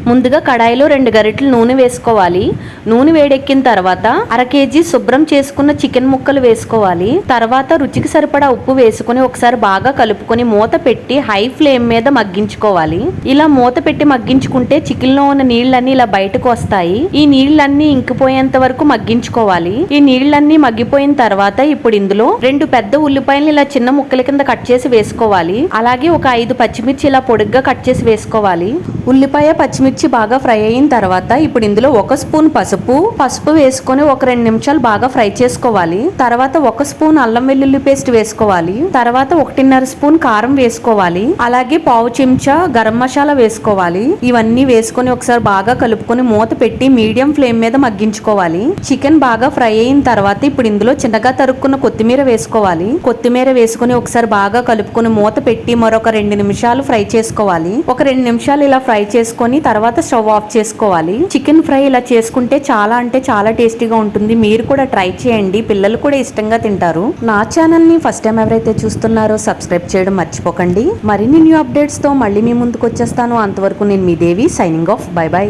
ముందుగా కడాయిలో 2 గరిటెలు నూనె వేసుకోవాలి. నూనె వేడెక్కిన తర్వాత 1/2 కేజీ శుభ్రం చేసుకున్న చికెన్ ముక్కలు వేసుకోవాలి. తర్వాత రుచికి సరిపడా ఉప్పు వేసుకుని ఒకసారి బాగా కలుపుకొని మూత పెట్టి హై ఫ్లేమ్ మీద మగ్గించుకోవాలి. ఇలా మూత పెట్టి మగ్గించుకుంటే చికెన్ లో ఉన్న నీళ్ళన్నీ ఇలా బయటకు వస్తాయి. ఈ నీళ్ళన్నీ ఇంకిపోయేంత వరకు మగ్గించుకోవాలి. ఈ నీళ్ళన్నీ మగ్గిపోయిన తర్వాత ఇప్పుడు ఇందులో 2 పెద్ద ఉల్లిపాయలు ఇలా చిన్న ముక్కల కింద కట్ చేసి వేసుకోవాలి. అలాగే ఒక 5 పచ్చిమిర్చి ఇలా పొడుగ్గా కట్ చేసి వేసుకోవాలి. ఉల్లిపాయ పచ్చిమిర్చి బాగా ఫ్రై అయిన తర్వాత ఇప్పుడు ఇందులో 1 స్పూన్ పసుపు వేసుకొని ఒక 2 నిమిషాలు బాగా ఫ్రై చేసుకోవాలి. తర్వాత 1 స్పూన్ అల్లం వెల్లుల్లి పేస్ట్ వేసుకోవాలి. తర్వాత 1.5 స్పూన్ కారం వేసుకోవాలి. అలాగే పావు చెంచా గరం మసాలా వేసుకోవాలి. ఇవన్నీ వేసుకొని ఒకసారి బాగా కలుపుకొని మూత పెట్టి మీడియం ఫ్లేమ్ మీద మగ్గించుకోవాలి. చికెన్ బాగా ఫ్రై అయిన తర్వాత ఇప్పుడు ఇందులో చిన్నగా తరుక్కున్న కొత్తిమీర వేసుకోవాలి. కొత్తిమీర వేసుకొని ఒకసారి బాగా కలుపుకొని మూత పెట్టి మరొక 2 నిమిషాలు ఫ్రై చేసుకోవాలి. ఒక 2 నిమిషాలు ఇలా ఫ్రై చేసుకొని తర్వాత స్టవ్ ఆఫ్ చేసుకోవాలి. చికెన్ ఫ్రై ఇలా చేసుకుంటే చాలా అంటే చాలా టేస్టీగా ఉంటుంది. మీరు కూడా ట్రై చేయండి, పిల్లలు కూడా ఇష్టంగా తింటారు. నా ఛానల్ ని ఫస్ట్ టైం ఎవరైతే చూస్తున్నారో సబ్స్క్రైబ్ చేయడం మర్చిపోకండి. మరిన్ని న్యూ అప్డేట్స్ తో మళ్ళీ మీ ముందుకు వచ్చేస్తాను. అంతవరకు నేను మీ దేవి, సైనింగ్ ఆఫ్. By by.